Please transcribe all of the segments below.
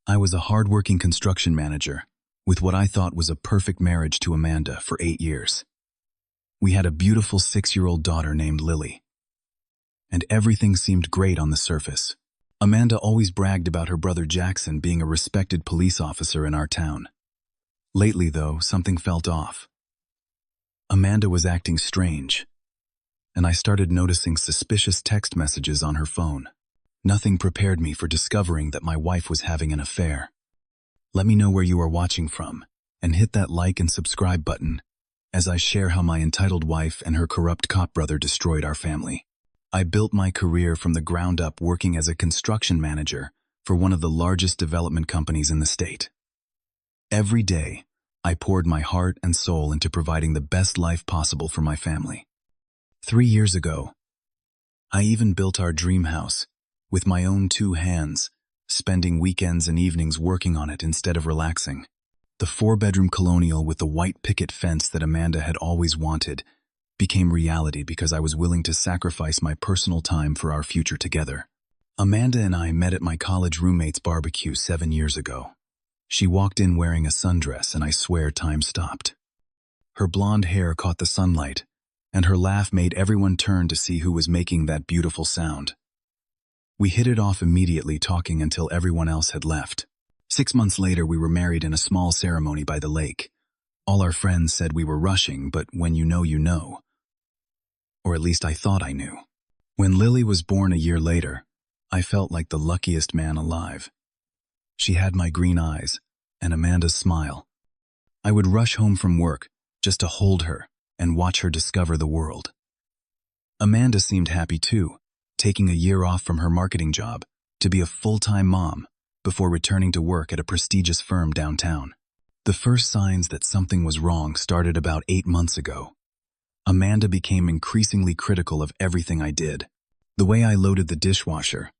I was a hard-working construction manager with what I thought was a perfect marriage to Amanda for 8 years. We had a beautiful 6-year-old daughter named Lily, and everything seemed great on the surface. Amanda always bragged about her brother Jackson being a respected police officer in our town. Lately, though, something felt off. Amanda was acting strange, and I started noticing suspicious text messages on her phone. Nothing prepared me for discovering that my wife was having an affair. Let me know where you are watching from, and hit that like and subscribe button as I share how my entitled wife and her corrupt cop brother destroyed our family. I built my career from the ground up working as a construction manager for one of the largest development companies in the state. Every day, I poured my heart and soul into providing the best life possible for my family. 3 years ago, I even built our dream house with my own 2 hands, spending weekends and evenings working on it instead of relaxing. The 4-bedroom colonial with the white picket fence that Amanda had always wanted became reality because I was willing to sacrifice my personal time for our future together. Amanda and I met at my college roommate's barbecue 7 years ago. She walked in wearing a sundress, and I swear time stopped. Her blonde hair caught the sunlight, and her laugh made everyone turn to see who was making that beautiful sound. We hit it off immediately, talking until everyone else had left. 6 months later, we were married in a small ceremony by the lake. All our friends said we were rushing, but when you know, you know. Or at least I thought I knew. When Lily was born a year later, I felt like the luckiest man alive. She had my green eyes and Amanda's smile. I would rush home from work just to hold her and watch her discover the world. Amanda seemed happy too, taking a year off from her marketing job to be a full-time mom before returning to work at a prestigious firm downtown. The first signs that something was wrong started about 8 months ago. Amanda became increasingly critical of everything I did. The way I loaded the dishwasher,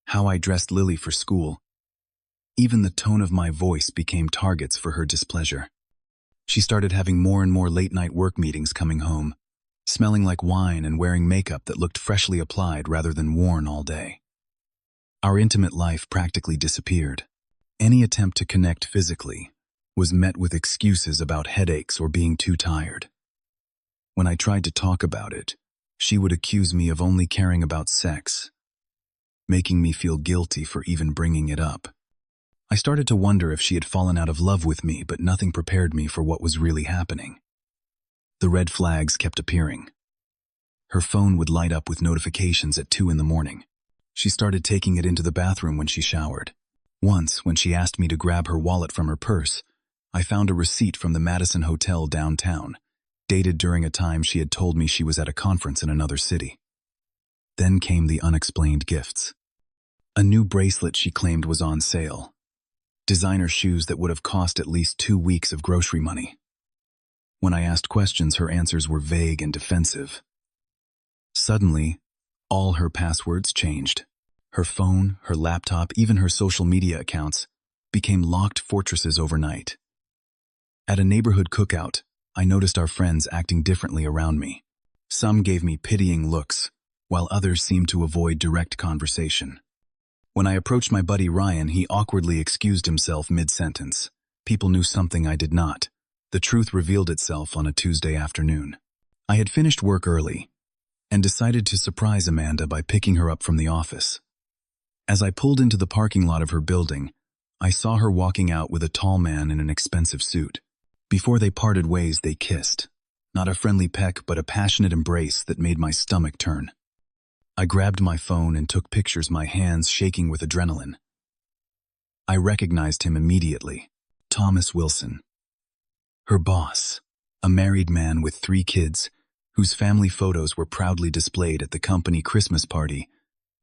how I dressed Lily for school, even the tone of my voice became targets for her displeasure. She started having more and more late-night work meetings coming home, smelling like wine and wearing makeup that looked freshly applied rather than worn all day. Our intimate life practically disappeared. Any attempt to connect physically was met with excuses about headaches or being too tired. When I tried to talk about it, she would accuse me of only caring about sex, making me feel guilty for even bringing it up. I started to wonder if she had fallen out of love with me, but nothing prepared me for what was really happening. The red flags kept appearing. Her phone would light up with notifications at 2 in the morning. She started taking it into the bathroom when she showered. Once, when she asked me to grab her wallet from her purse, I found a receipt from the Madison Hotel downtown, dated during a time she had told me she was at a conference in another city. Then came the unexplained gifts. A new bracelet she claimed was on sale. Designer shoes that would have cost at least 2 weeks of grocery money. When I asked questions, her answers were vague and defensive. Suddenly, all her passwords changed. Her phone, her laptop, even her social media accounts became locked fortresses overnight. At a neighborhood cookout, I noticed our friends acting differently around me. Some gave me pitying looks, while others seemed to avoid direct conversation. When I approached my buddy Ryan, he awkwardly excused himself mid-sentence. People knew something I did not. The truth revealed itself on a Tuesday afternoon. I had finished work early and decided to surprise Amanda by picking her up from the office. As I pulled into the parking lot of her building, I saw her walking out with a tall man in an expensive suit. Before they parted ways, they kissed. Not a friendly peck, but a passionate embrace that made my stomach turn. I grabbed my phone and took pictures, my hands shaking with adrenaline. I recognized him immediately. Thomas Wilson. Her boss, a married man with 3 kids, whose family photos were proudly displayed at the company Christmas party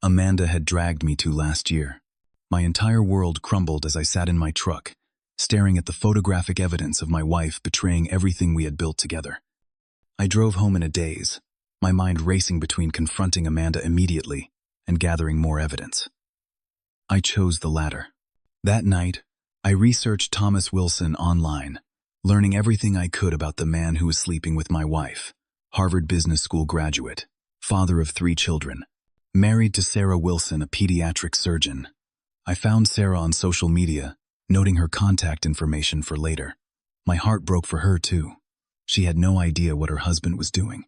Amanda had dragged me to last year. My entire world crumbled as I sat in my truck, staring at the photographic evidence of my wife betraying everything we had built together. I drove home in a daze, my mind racing between confronting Amanda immediately and gathering more evidence. I chose the latter. That night, I researched Thomas Wilson online, learning everything I could about the man who was sleeping with my wife, Harvard Business School graduate, father of 3 children, married to Sarah Wilson, a pediatric surgeon. I found Sarah on social media, noting her contact information for later. My heart broke for her, too. She had no idea what her husband was doing.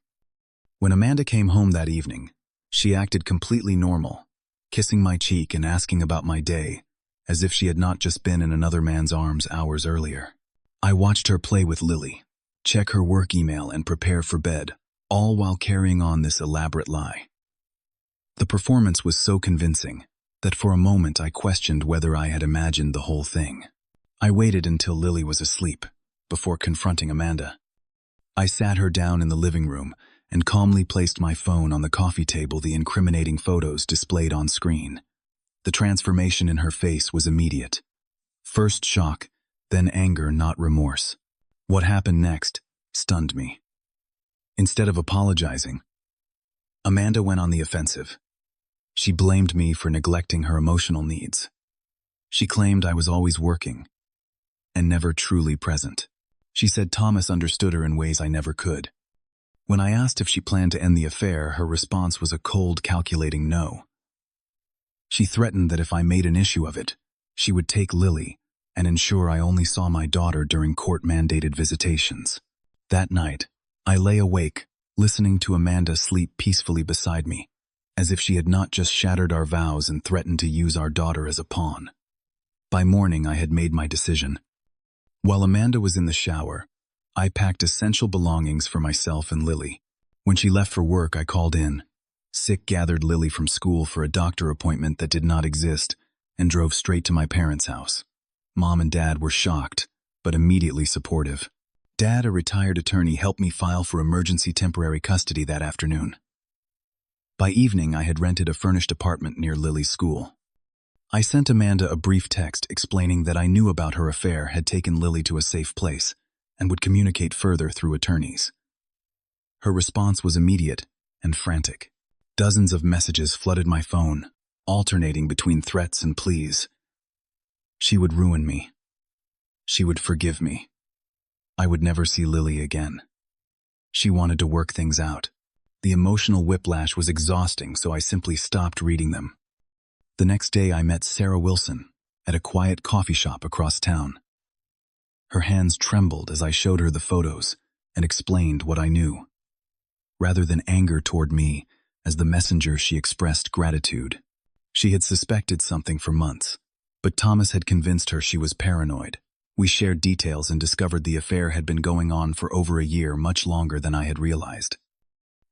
When Amanda came home that evening, she acted completely normal, kissing my cheek and asking about my day, as if she had not just been in another man's arms hours earlier. I watched her play with Lily, check her work email and prepare for bed, all while carrying on this elaborate lie. The performance was so convincing that for a moment I questioned whether I had imagined the whole thing. I waited until Lily was asleep before confronting Amanda. I sat her down in the living room and calmly placed my phone on the coffee table, the incriminating photos displayed on screen. The transformation in her face was immediate. First shock, then anger, not remorse. What happened next stunned me. Instead of apologizing, Amanda went on the offensive. She blamed me for neglecting her emotional needs. She claimed I was always working and never truly present. She said Thomas understood her in ways I never could. When I asked if she planned to end the affair, her response was a cold, calculating no. She threatened that if I made an issue of it, she would take Lily and ensure I only saw my daughter during court-mandated visitations. That night, I lay awake, listening to Amanda sleep peacefully beside me, as if she had not just shattered our vows and threatened to use our daughter as a pawn. By morning, I had made my decision. While Amanda was in the shower, I packed essential belongings for myself and Lily. When she left for work, I called in, gathered Lily from school for a doctor appointment that did not exist, and drove straight to my parents' house. Mom and Dad were shocked, but immediately supportive. Dad, a retired attorney, helped me file for emergency temporary custody that afternoon. By evening, I had rented a furnished apartment near Lily's school. I sent Amanda a brief text explaining that I knew about her affair, had taken Lily to a safe place, and would communicate further through attorneys. Her response was immediate and frantic. Dozens of messages flooded my phone, alternating between threats and pleas. She would ruin me. She would forgive me. I would never see Lily again. She wanted to work things out. The emotional whiplash was exhausting, so I simply stopped reading them. The next day, I met Sarah Wilson at a quiet coffee shop across town. Her hands trembled as I showed her the photos and explained what I knew. Rather than anger toward me, as the messenger, she expressed gratitude. She had suspected something for months, but Thomas had convinced her she was paranoid. We shared details and discovered the affair had been going on for over a year, much longer than I had realized.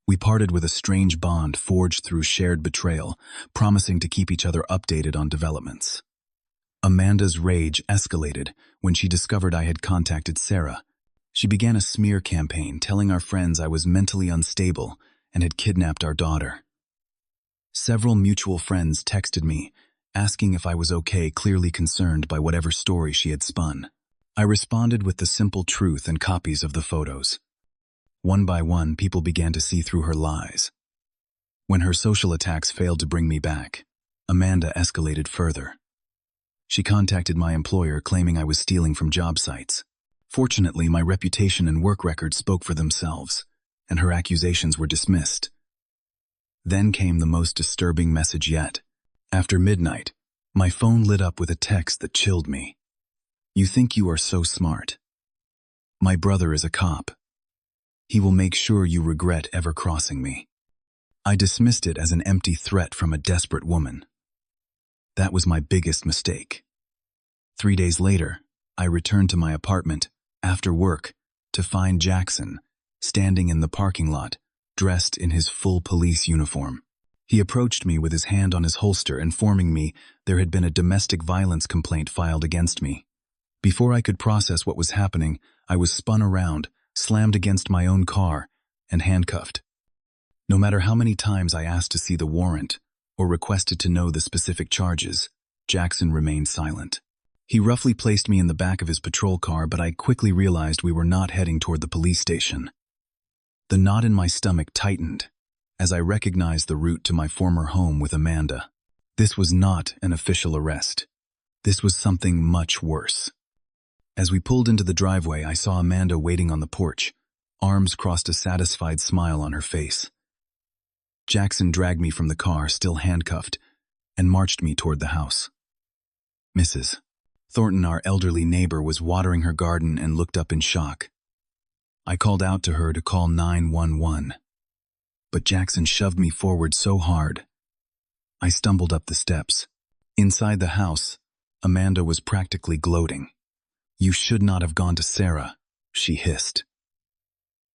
We parted with a strange bond forged through shared betrayal, promising to keep each other updated on developments. Amanda's rage escalated when she discovered I had contacted Sarah. She began a smear campaign telling our friends I was mentally unstable and had kidnapped our daughter. Several mutual friends texted me, asking if I was okay, clearly concerned by whatever story she had spun. I responded with the simple truth and copies of the photos. One by one, people began to see through her lies. When her social attacks failed to bring me back, Amanda escalated further. She contacted my employer, claiming I was stealing from job sites. Fortunately, my reputation and work record spoke for themselves, and her accusations were dismissed. Then came the most disturbing message yet. After midnight, my phone lit up with a text that chilled me. "You think you are so smart. My brother is a cop. He will make sure you regret ever crossing me." I dismissed it as an empty threat from a desperate woman. That was my biggest mistake. 3 days later, I returned to my apartment after work to find Jackson standing in the parking lot, dressed in his full police uniform. He approached me with his hand on his holster, informing me there had been a domestic violence complaint filed against me. Before I could process what was happening, I was spun around, slammed against my own car, and handcuffed. No matter how many times I asked to see the warrant or requested to know the specific charges, Jackson remained silent. He roughly placed me in the back of his patrol car, but I quickly realized we were not heading toward the police station. The knot in my stomach tightened as I recognized the route to my former home with Amanda. This was not an official arrest. This was something much worse. As we pulled into the driveway, I saw Amanda waiting on the porch, arms crossed, a satisfied smile on her face. Jackson dragged me from the car, still handcuffed, and marched me toward the house. Mrs. Thornton, our elderly neighbor, was watering her garden and looked up in shock. I called out to her to call 911, but Jackson shoved me forward so hard. I stumbled up the steps. Inside the house, Amanda was practically gloating. "You should not have gone to Sarah," she hissed.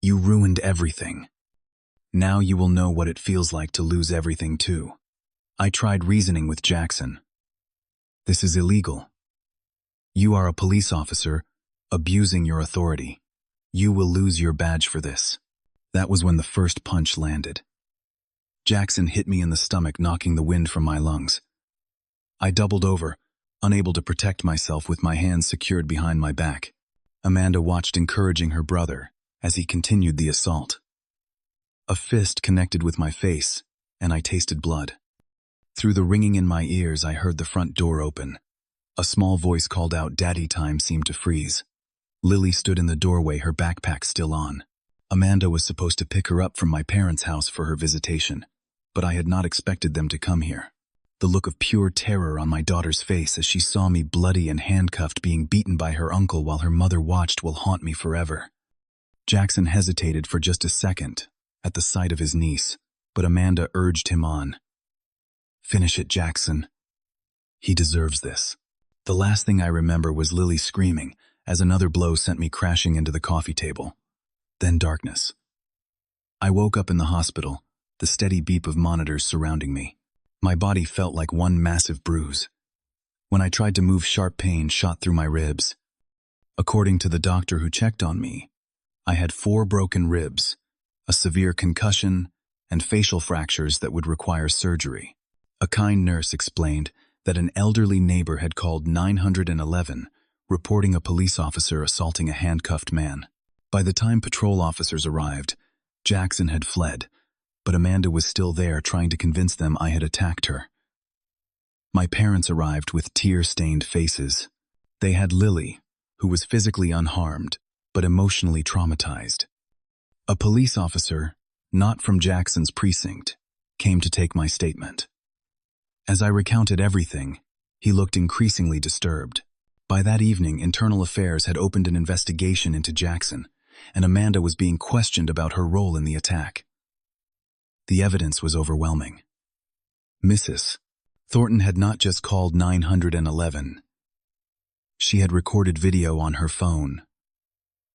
"You ruined everything. Now you will know what it feels like to lose everything too." I tried reasoning with Jackson. "This is illegal. You are a police officer, abusing your authority. You will lose your badge for this." That was when the first punch landed. Jackson hit me in the stomach, knocking the wind from my lungs. I doubled over, unable to protect myself with my hands secured behind my back. Amanda watched, encouraging her brother as he continued the assault. A fist connected with my face, and I tasted blood. Through the ringing in my ears, I heard the front door open. A small voice called out. Daddy time seemed to freeze. Lily stood in the doorway, her backpack still on. Amanda was supposed to pick her up from my parents' house for her visitation, but I had not expected them to come here. The look of pure terror on my daughter's face as she saw me bloody and handcuffed, being beaten by her uncle while her mother watched, will haunt me forever. Jackson hesitated for just a second at the sight of his niece, but Amanda urged him on. "Finish it, Jackson. He deserves this." The last thing I remember was Lily screaming as another blow sent me crashing into the coffee table. Then darkness. I woke up in the hospital, the steady beep of monitors surrounding me. My body felt like one massive bruise. When I tried to move, sharp pain shot through my ribs. According to the doctor who checked on me, I had 4 broken ribs, a severe concussion, and facial fractures that would require surgery. A kind nurse explained that an elderly neighbor had called 911, reporting a police officer assaulting a handcuffed man. By the time patrol officers arrived, Jackson had fled, but Amanda was still there, trying to convince them I had attacked her. My parents arrived with tear-stained faces. They had Lily, who was physically unharmed, but emotionally traumatized. A police officer, not from Jackson's precinct, came to take my statement. As I recounted everything, he looked increasingly disturbed. By that evening, Internal Affairs had opened an investigation into Jackson, and Amanda was being questioned about her role in the attack. The evidence was overwhelming. Mrs. Thornton had not just called 911. She had recorded video on her phone,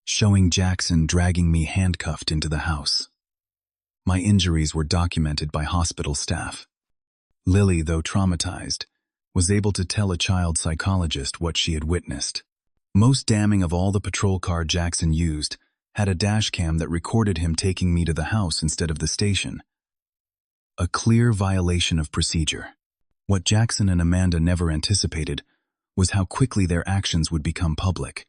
showing Jackson dragging me handcuffed into the house. My injuries were documented by hospital staff. Lily, though traumatized, was able to tell a child psychologist what she had witnessed. Most damning of all, the patrol car Jackson used had a dash cam that recorded him taking me to the house instead of the station. A clear violation of procedure. What Jackson and Amanda never anticipated was how quickly their actions would become public.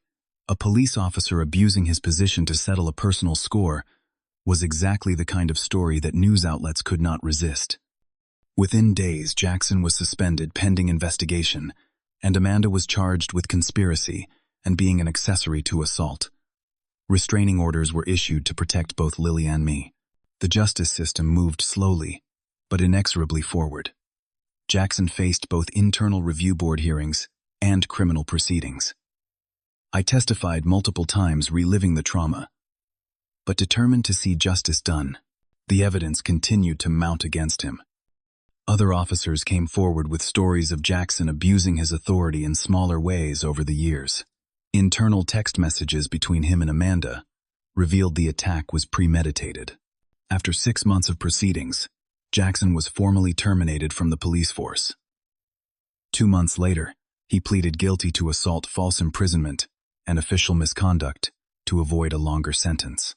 A police officer abusing his position to settle a personal score was exactly the kind of story that news outlets could not resist. Within days, Jackson was suspended pending investigation, and Amanda was charged with conspiracy and being an accessory to assault. Restraining orders were issued to protect both Lily and me. The justice system moved slowly, but inexorably forward. Jackson faced both internal review board hearings and criminal proceedings. I testified multiple times, reliving the trauma, but determined to see justice done. The evidence continued to mount against him. Other officers came forward with stories of Jackson abusing his authority in smaller ways over the years. Internal text messages between him and Amanda revealed the attack was premeditated. After 6 months of proceedings, Jackson was formally terminated from the police force. 2 months later, he pleaded guilty to assault, false imprisonment, and official misconduct to avoid a longer sentence.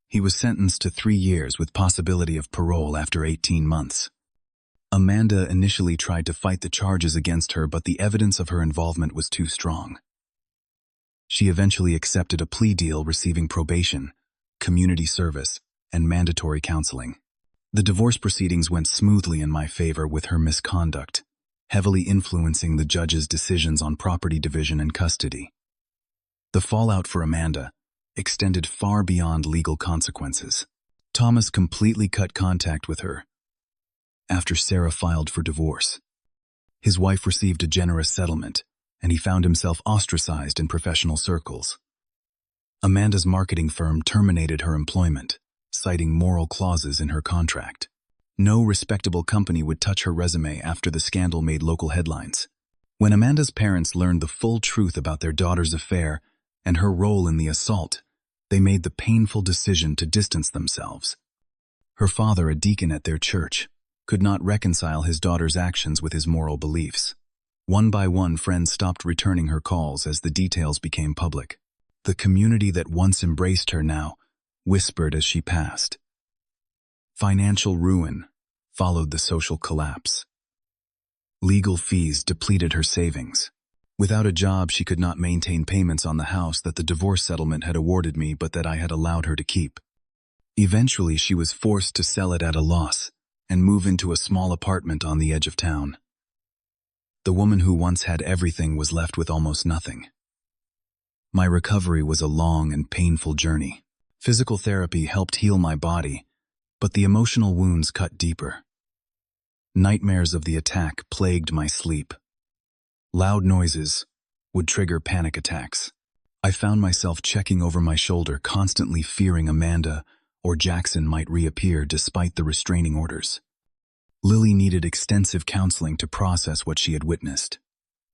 He was sentenced to 3 years with possibility of parole after 18 months. Amanda initially tried to fight the charges against her, but the evidence of her involvement was too strong. She eventually accepted a plea deal, receiving probation, community service, and mandatory counseling. The divorce proceedings went smoothly in my favor, with her misconduct heavily influencing the judge's decisions on property division and custody. The fallout for Amanda extended far beyond legal consequences. Thomas completely cut contact with her after Sarah filed for divorce. His wife received a generous settlement, and he found himself ostracized in professional circles. Amanda's marketing firm terminated her employment, citing moral clauses in her contract. No respectable company would touch her resume after the scandal made local headlines. When Amanda's parents learned the full truth about their daughter's affair and her role in the assault, they made the painful decision to distance themselves. Her father, a deacon at their church, could not reconcile his daughter's actions with his moral beliefs. One by one, friends stopped returning her calls as the details became public. The community that once embraced her now whispered as she passed. Financial ruin followed the social collapse. Legal fees depleted her savings. Without a job, she could not maintain payments on the house that the divorce settlement had awarded me but that I had allowed her to keep. Eventually, she was forced to sell it at a loss and move into a small apartment on the edge of town. The woman who once had everything was left with almost nothing. My recovery was a long and painful journey. Physical therapy helped heal my body, but the emotional wounds cut deeper. Nightmares of the attack plagued my sleep. Loud noises would trigger panic attacks. I found myself checking over my shoulder, constantly fearing Amanda or Jackson might reappear despite the restraining orders. Lily needed extensive counseling to process what she had witnessed.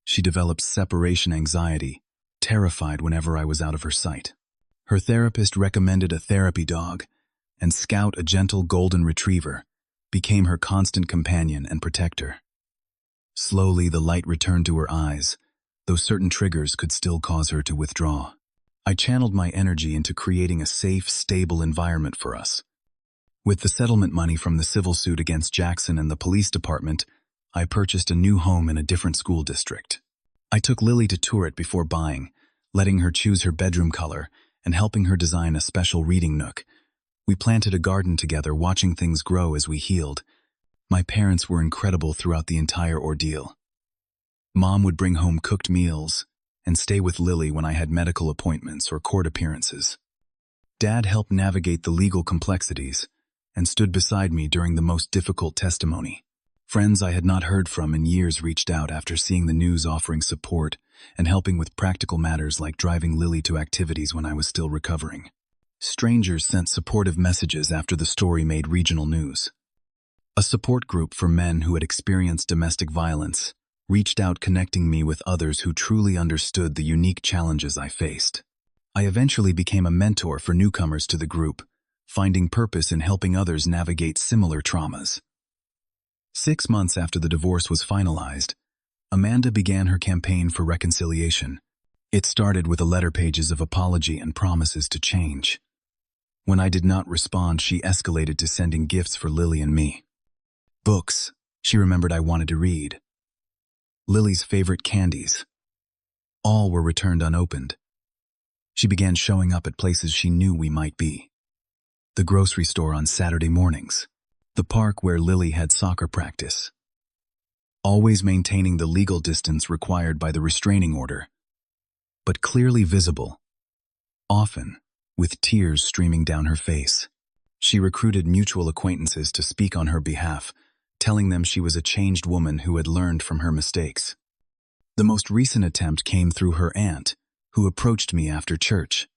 She developed separation anxiety, terrified whenever I was out of her sight. Her therapist recommended a therapy dog, and Scout, a gentle golden retriever, became her constant companion and protector. Slowly, the light returned to her eyes, though certain triggers could still cause her to withdraw. I channeled my energy into creating a safe, stable environment for us. With the settlement money from the civil suit against Jackson and the police department, I purchased a new home in a different school district. I took Lily to tour it before buying, letting her choose her bedroom color and helping her design a special reading nook. We planted a garden together, watching things grow as we healed. My parents were incredible throughout the entire ordeal. Mom would bring home cooked meals and stay with Lily when I had medical appointments or court appearances. Dad helped navigate the legal complexities and stood beside me during the most difficult testimony. Friends I had not heard from in years reached out after seeing the news, offering support and helping with practical matters like driving Lily to activities when I was still recovering. Strangers sent supportive messages after the story made regional news. A support group for men who had experienced domestic violence reached out, connecting me with others who truly understood the unique challenges I faced. I eventually became a mentor for newcomers to the group, finding purpose in helping others navigate similar traumas. 6 months after the divorce was finalized, Amanda began her campaign for reconciliation. It started with letter pages of apology and promises to change. When I did not respond, she escalated to sending gifts for Lily and me. Books she remembered I wanted to read. Lily's favorite candies. All were returned unopened. She began showing up at places she knew we might be. The grocery store on Saturday mornings. The park where Lily had soccer practice. Always maintaining the legal distance required by the restraining order, but clearly visible, often with tears streaming down her face. She recruited mutual acquaintances to speak on her behalf, telling them she was a changed woman who had learned from her mistakes. The most recent attempt came through her aunt, who approached me after church.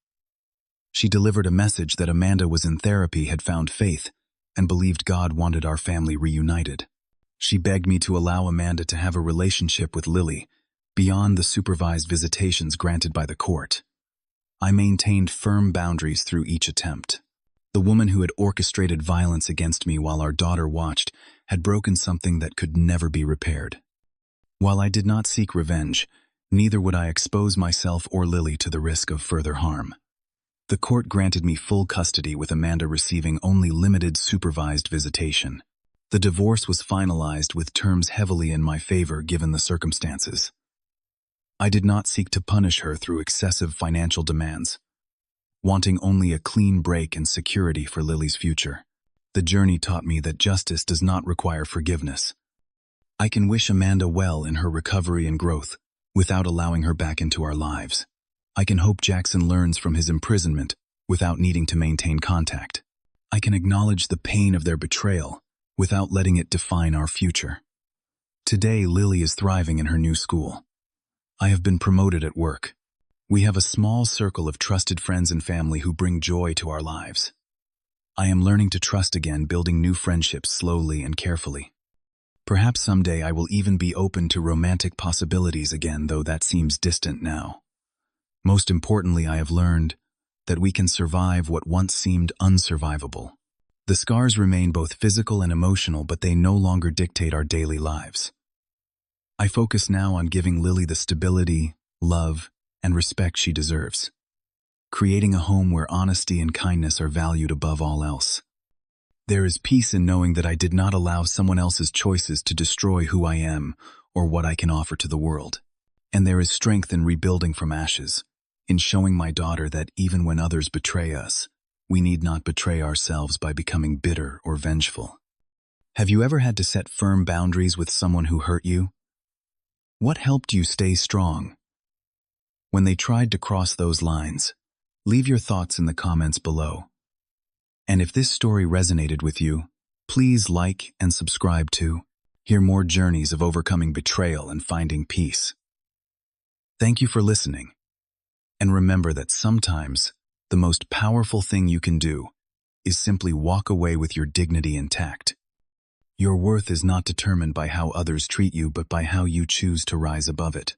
She delivered a message that Amanda was in therapy, had found faith, and believed God wanted our family reunited. She begged me to allow Amanda to have a relationship with Lily, beyond the supervised visitations granted by the court. I maintained firm boundaries through each attempt. The woman who had orchestrated violence against me while our daughter watched had broken something that could never be repaired. While I did not seek revenge, neither would I expose myself or Lily to the risk of further harm. The court granted me full custody, with Amanda receiving only limited supervised visitation. The divorce was finalized with terms heavily in my favor given the circumstances. I did not seek to punish her through excessive financial demands, wanting only a clean break and security for Lily's future. The journey taught me that justice does not require forgiveness. I can wish Amanda well in her recovery and growth without allowing her back into our lives. I can hope Jackson learns from his imprisonment without needing to maintain contact. I can acknowledge the pain of their betrayal without letting it define our future. Today, Lily is thriving in her new school. I have been promoted at work. We have a small circle of trusted friends and family who bring joy to our lives. I am learning to trust again, building new friendships slowly and carefully. Perhaps someday I will even be open to romantic possibilities again, though that seems distant now. Most importantly, I have learned that we can survive what once seemed unsurvivable. The scars remain both physical and emotional, but they no longer dictate our daily lives. I focus now on giving Lily the stability, love, and respect she deserves, creating a home where honesty and kindness are valued above all else. There is peace in knowing that I did not allow someone else's choices to destroy who I am or what I can offer to the world. And there is strength in rebuilding from ashes, in showing my daughter that even when others betray us, we need not betray ourselves by becoming bitter or vengeful. Have you ever had to set firm boundaries with someone who hurt you? What helped you stay strong? When they tried to cross those lines, leave your thoughts in the comments below. And if this story resonated with you, please like and subscribe to hear more journeys of overcoming betrayal and finding peace. Thank you for listening. And remember that sometimes the most powerful thing you can do is simply walk away with your dignity intact. Your worth is not determined by how others treat you, but by how you choose to rise above it.